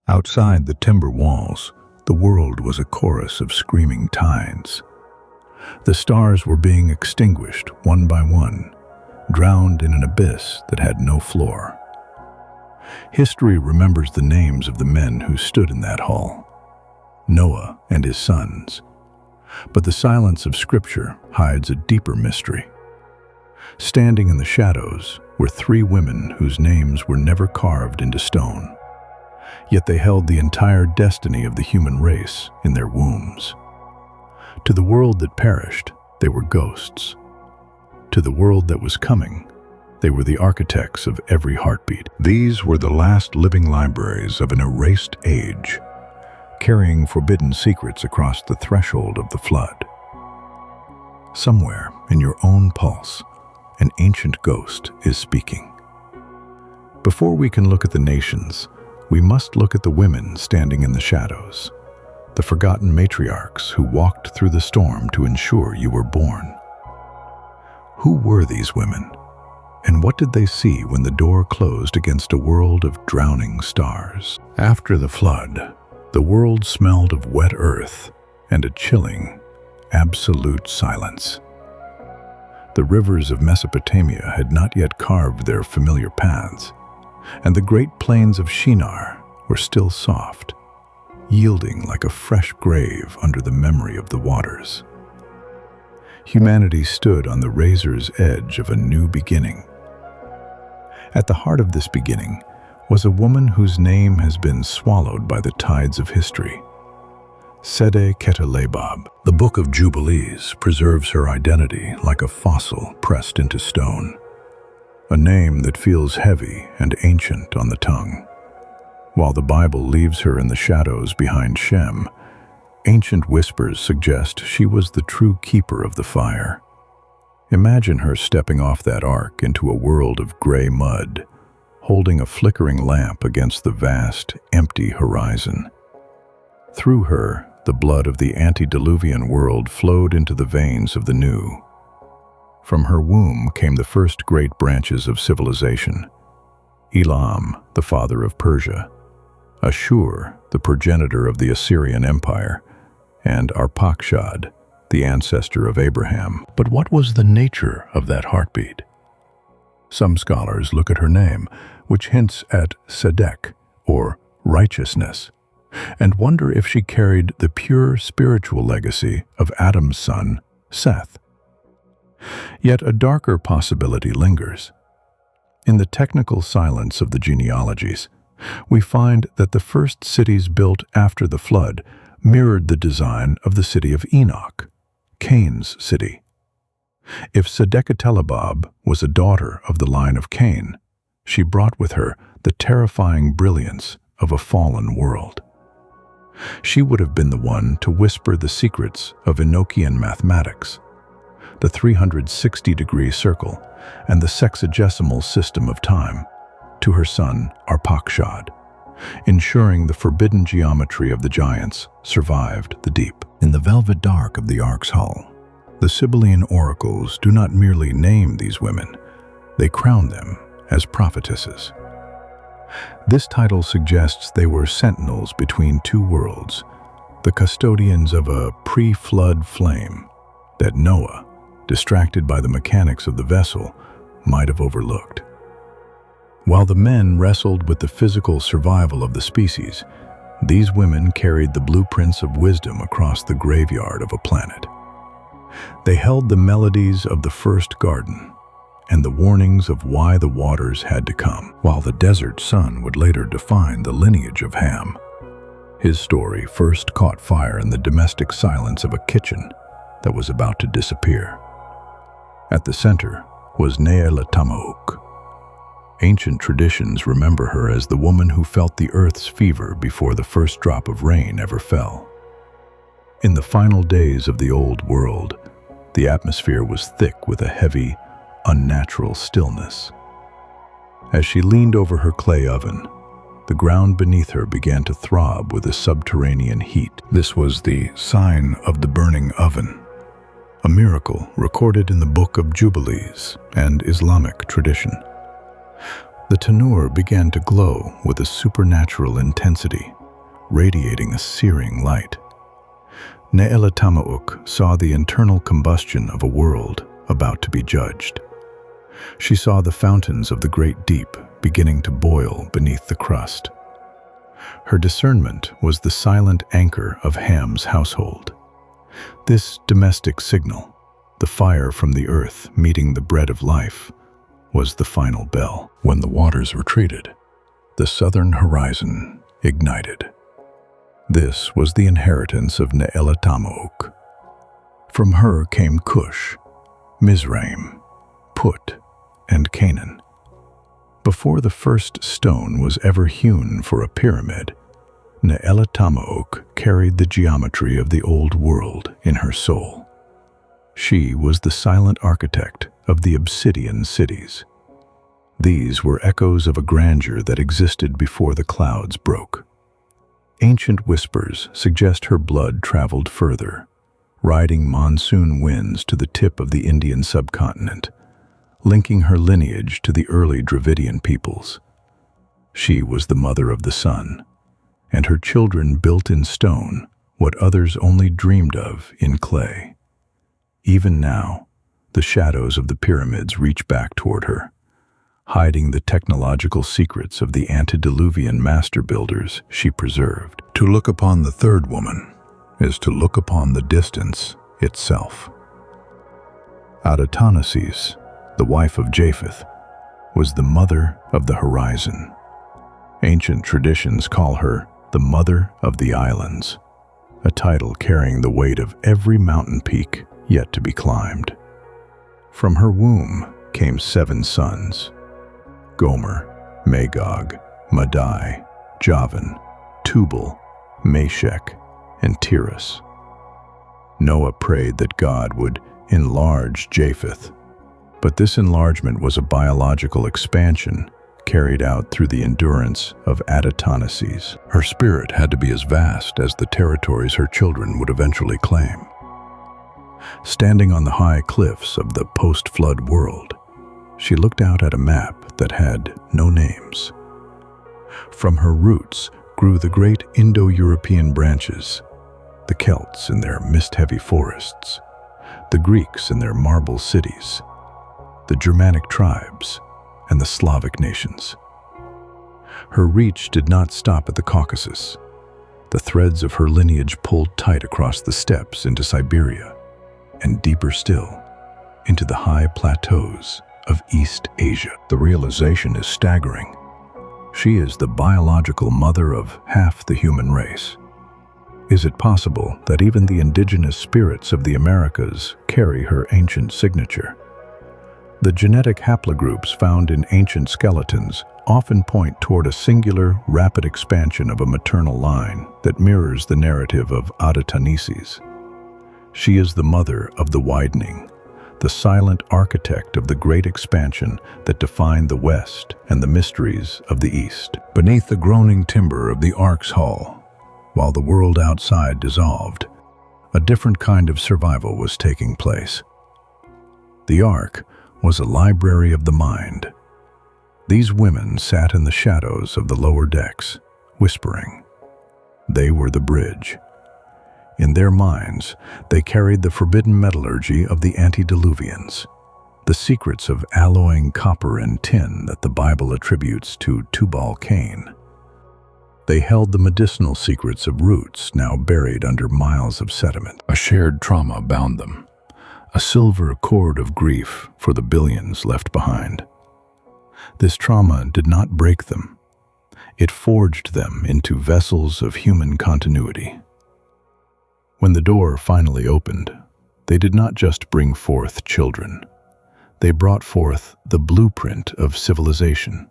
Outside the timber walls, the world was a chorus of screaming tides. The stars were being extinguished one by one, drowned in an abyss that had no floor. History remembers the names of the men who stood in that hall: Noah and his sons. But the silence of Scripture hides a deeper mystery. Standing in the shadows were three women whose names were never carved into stone. Yet they held the entire destiny of the human race in their wombs. To the world that perished, they were ghosts. To the world that was coming, they were the architects of every heartbeat. These were the last living libraries of an erased age, carrying forbidden secrets across the threshold of the flood. Somewhere in your own pulse, an ancient ghost is speaking. Before we can look at the nations, we must look at the women standing in the shadows, the forgotten matriarchs who walked through the storm to ensure you were born. Who were these women, and what did they see when the door closed against a world of drowning stars? After the flood, the world smelled of wet earth and a chilling, absolute silence. The rivers of Mesopotamia had not yet carved their familiar paths, and the great plains of Shinar were still soft, yielding like a fresh grave under the memory of the waters. Humanity stood on the razor's edge of a new beginning. At the heart of this beginning was a woman whose name has been swallowed by the tides of history: Sedeqetelebab. The Book of Jubilees preserves her identity like a fossil pressed into stone, a name that feels heavy and ancient on the tongue. While the Bible leaves her in the shadows behind Shem, ancient whispers suggest she was the true keeper of the fire. Imagine her stepping off that ark into a world of gray mud, holding a flickering lamp against the vast, empty horizon. Through her, the blood of the antediluvian world flowed into the veins of the new. From her womb came the first great branches of civilization: Elam, the father of Persia; Ashur, the progenitor of the Assyrian Empire; and Arpachshad, the ancestor of Abraham. But what was the nature of that heartbeat? Some scholars look at her name, which hints at Sedek, or righteousness, and wonder if she carried the pure spiritual legacy of Adam's son, Seth. Yet a darker possibility lingers. In the technical silence of the genealogies, we find that the first cities built after the flood mirrored the design of the city of Enoch, Cain's city. If Sedeqetelebab was a daughter of the line of Cain, she brought with her the terrifying brilliance of a fallen world. She would have been the one to whisper the secrets of Enochian mathematics, the 360-degree circle, and the sexagesimal system of time, to her son Arpachshad, ensuring the forbidden geometry of the giants survived the deep. In the velvet dark of the ark's hull, the Sibylline oracles do not merely name these women, they crown them as prophetesses. This title suggests they were sentinels between two worlds, the custodians of a pre-flood flame that Noah, distracted by the mechanics of the vessel, might have overlooked. While the men wrestled with the physical survival of the species, these women carried the blueprints of wisdom across the graveyard of a planet. They held the melodies of the first garden and the warnings of why the waters had to come, while the desert sun would later define the lineage of Ham. His story first caught fire in the domestic silence of a kitchen that was about to disappear. At the center was Ne'elatamauk. Ancient traditions remember her as the woman who felt the earth's fever before the first drop of rain ever fell. In the final days of the old world, the atmosphere was thick with a heavy, unnatural stillness. As she leaned over her clay oven, the ground beneath her began to throb with a subterranean heat. This was the sign of the burning oven, a miracle recorded in the Book of Jubilees and Islamic tradition. The tanur began to glow with a supernatural intensity, radiating a searing light. Ne'elatamauk saw the internal combustion of a world about to be judged. She saw the fountains of the great deep beginning to boil beneath the crust. Her discernment was the silent anchor of Ham's household. This domestic signal, the fire from the earth meeting the bread of life, was the final bell. When the waters retreated, the southern horizon ignited. This was the inheritance of Ne'elatamauk. From her came Cush, Mizraim, Put, and Canaan. Before the first stone was ever hewn for a pyramid, Ne'elatamauk carried the geometry of the old world in her soul. She was the silent architect of the obsidian cities. These were echoes of a grandeur that existed before the clouds broke. Ancient whispers suggest her blood traveled further, riding monsoon winds to the tip of the Indian subcontinent, linking her lineage to the early Dravidian peoples. She was the mother of the sun, and her children built in stone what others only dreamed of in clay. Even now, the shadows of the pyramids reach back toward her, hiding the technological secrets of the antediluvian master builders she preserved. To look upon the third woman is to look upon the distance itself. Adataneses, the wife of Japheth, was the mother of the horizon. Ancient traditions call her the mother of the islands, a title carrying the weight of every mountain peak yet to be climbed. From her womb came 7 sons: Gomer, Magog, Madai, Javan, Tubal, Meshech, and Tiras. Noah prayed that God would enlarge Japheth, but this enlargement was a biological expansion carried out through the endurance of Adataneses. Her spirit had to be as vast as the territories her children would eventually claim. Standing on the high cliffs of the post-flood world, she looked out at a map that had no names. From her roots grew the great Indo-European branches, the Celts in their mist-heavy forests, the Greeks in their marble cities, the Germanic tribes, and the Slavic nations. Her reach did not stop at the Caucasus. The threads of her lineage pulled tight across the steppes into Siberia, and deeper still, into the high plateaus of East Asia. The realization is staggering. She is the biological mother of half the human race. Is it possible that even the indigenous spirits of the Americas carry her ancient signature? The genetic haplogroups found in ancient skeletons often point toward a singular, rapid expansion of a maternal line that mirrors the narrative of Adataneses. She is the mother of the widening, the silent architect of the great expansion that defined the West and the mysteries of the East. Beneath the groaning timber of the Ark's hull, while the world outside dissolved, a different kind of survival was taking place. The Ark was a library of the mind. These women sat in the shadows of the lower decks, whispering. They were the bridge. In their minds, they carried the forbidden metallurgy of the Antediluvians, the secrets of alloying copper and tin that the Bible attributes to Tubal-Cain. They held the medicinal secrets of roots now buried under miles of sediment. A shared trauma bound them, a silver cord of grief for the billions left behind. This trauma did not break them. It forged them into vessels of human continuity. When the door finally opened, they did not just bring forth children. They brought forth the blueprint of civilization.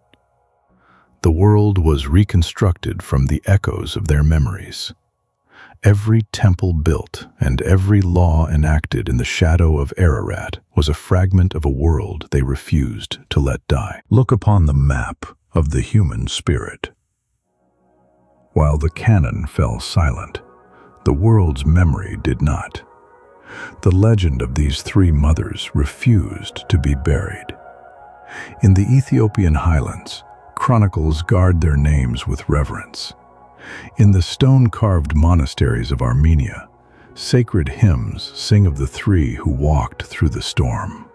The world was reconstructed from the echoes of their memories. Every temple built and every law enacted in the shadow of Ararat was a fragment of a world they refused to let die. Look upon the map of the human spirit. While the canon fell silent, the world's memory did not. The legend of these 3 mothers refused to be buried. In the Ethiopian highlands, chronicles guard their names with reverence. In the stone-carved monasteries of Armenia, sacred hymns sing of the three who walked through the storm.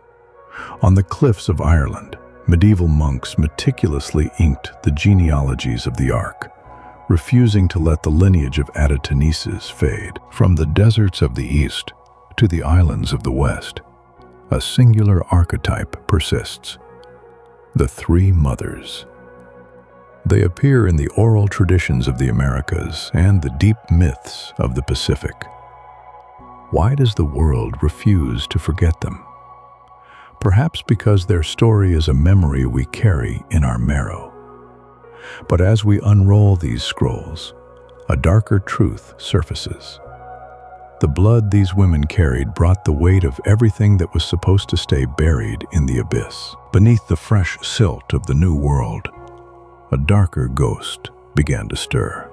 On the cliffs of Ireland, medieval monks meticulously inked the genealogies of the Ark, refusing to let the lineage of Adataneses fade. From the deserts of the east to the islands of the west, a singular archetype persists: the three mothers. They appear in the oral traditions of the Americas and the deep myths of the Pacific. Why does the world refuse to forget them? Perhaps because their story is a memory we carry in our marrow. But as we unroll these scrolls, a darker truth surfaces. The blood these women carried brought the weight of everything that was supposed to stay buried in the abyss. Beneath the fresh silt of the New World, a darker ghost began to stir.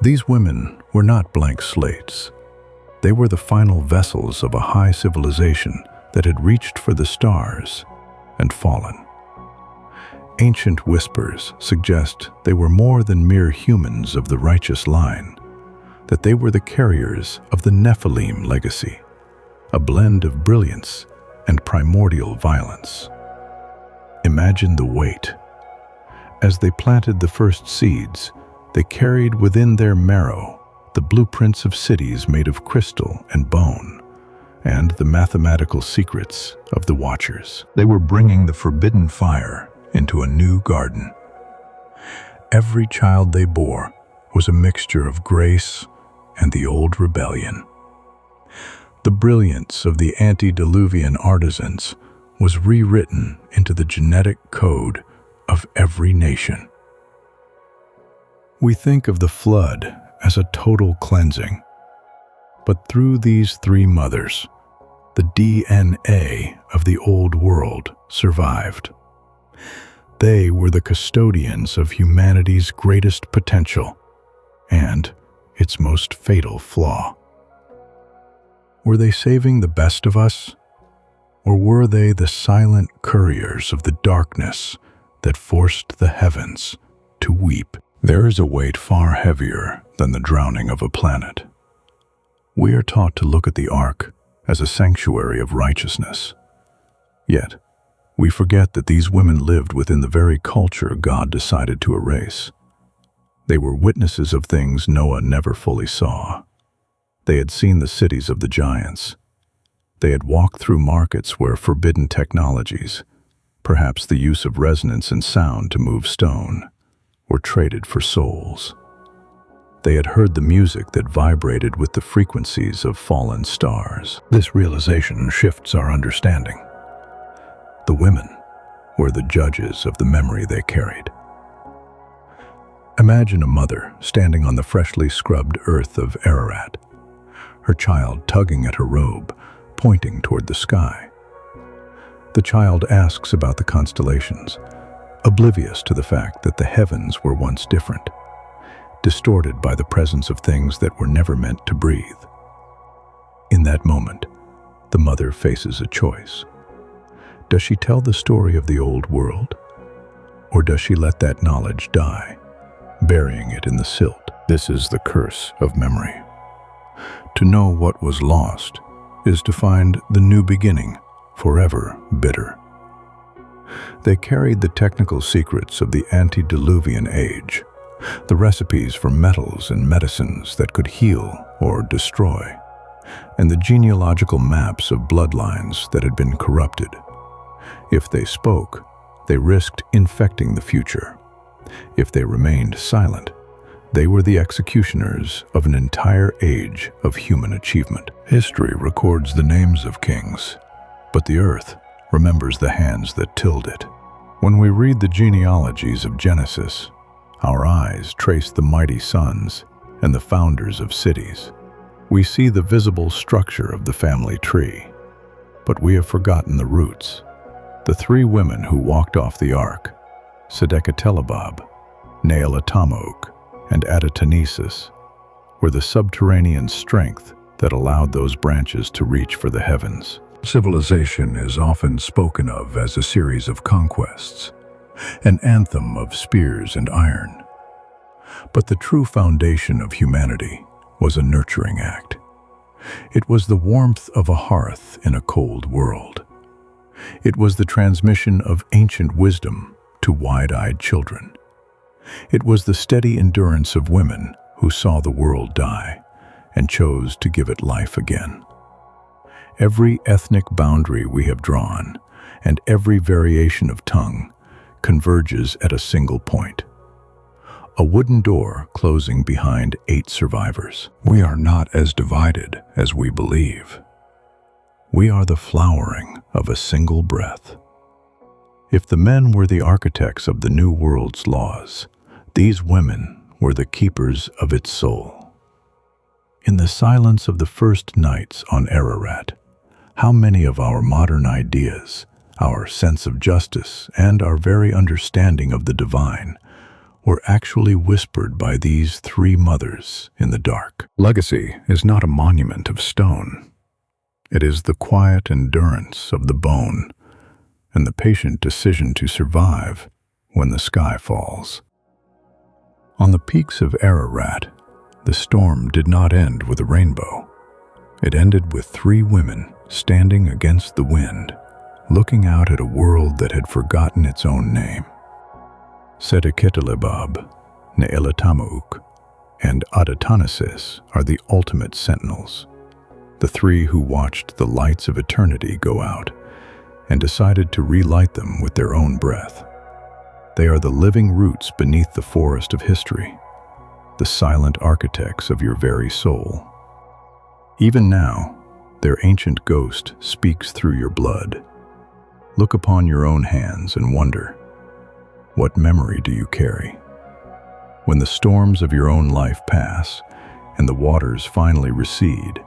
These women were not blank slates. They were the final vessels of a high civilization that had reached for the stars and fallen. Ancient whispers suggest they were more than mere humans of the righteous line, that they were the carriers of the Nephilim legacy, a blend of brilliance and primordial violence. Imagine the weight. As they planted the first seeds, they carried within their marrow the blueprints of cities made of crystal and bone, and the mathematical secrets of the Watchers. They were bringing the forbidden fire into a new garden. Every child they bore was a mixture of grace and the old rebellion. The brilliance of the antediluvian artisans was rewritten into the genetic code of every nation. We think of the flood as a total cleansing, but through these three mothers, the DNA of the old world survived. They were the custodians of humanity's greatest potential and its most fatal flaw. Were they saving the best of us, or were they the silent couriers of the darkness that forced the heavens to weep? There is a weight far heavier than the drowning of a planet. We are taught to look at the Ark as a sanctuary of righteousness. Yet, we forget that these women lived within the very culture God decided to erase. They were witnesses of things Noah never fully saw. They had seen the cities of the giants. They had walked through markets where forbidden technologies, perhaps the use of resonance and sound to move stone, were traded for souls. They had heard the music that vibrated with the frequencies of fallen stars. This realization shifts our understanding. The women were the judges of the memory they carried. Imagine a mother standing on the freshly scrubbed earth of Ararat, her child tugging at her robe, pointing toward the sky. The child asks about the constellations, oblivious to the fact that the heavens were once different, distorted by the presence of things that were never meant to breathe. In that moment, the mother faces a choice. Does she tell the story of the old world, or does she let that knowledge die, burying it in the silt? This is the curse of memory. To know what was lost is to find the new beginning, forever bitter. They carried the technical secrets of the antediluvian age, the recipes for metals and medicines that could heal or destroy, and the genealogical maps of bloodlines that had been corrupted. If they spoke, they risked infecting the future. If they remained silent, they were the executioners of an entire age of human achievement. History records the names of kings, but the earth remembers the hands that tilled it. When we read the genealogies of Genesis, our eyes trace the mighty sons and the founders of cities. We see the visible structure of the family tree, but we have forgotten the roots. The three women who walked off the ark, Sedeqetelebab, Nealatamok, and Adataneses, were the subterranean strength that allowed those branches to reach for the heavens. Civilization is often spoken of as a series of conquests, an anthem of spears and iron. But the true foundation of humanity was a nurturing act. It was the warmth of a hearth in a cold world. It was the transmission of ancient wisdom to wide-eyed children. It was the steady endurance of women who saw the world die and chose to give it life again. Every ethnic boundary we have drawn and every variation of tongue converges at a single point. A wooden door closing behind 8 survivors. We are not as divided as we believe. We are the flowering of a single breath. If the men were the architects of the New World's laws, these women were the keepers of its soul. In the silence of the first nights on Ararat, how many of our modern ideas, our sense of justice, and our very understanding of the divine were actually whispered by these 3 mothers in the dark. Legacy is not a monument of stone. It is the quiet endurance of the bone and the patient decision to survive when the sky falls. On the peaks of Ararat, the storm did not end with a rainbow. It ended with 3 women standing against the wind, looking out at a world that had forgotten its own name. Sedeqetelebab, Ne'elatamuk, and Adataneses are the ultimate sentinels, the 3 who watched the lights of eternity go out and decided to relight them with their own breath. They are the living roots beneath the forest of history, the silent architects of your very soul. Even now, their ancient ghost speaks through your blood. Look upon your own hands and wonder, what memory do you carry? When the storms of your own life pass and the waters finally recede,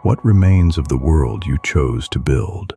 what remains of the world you chose to build?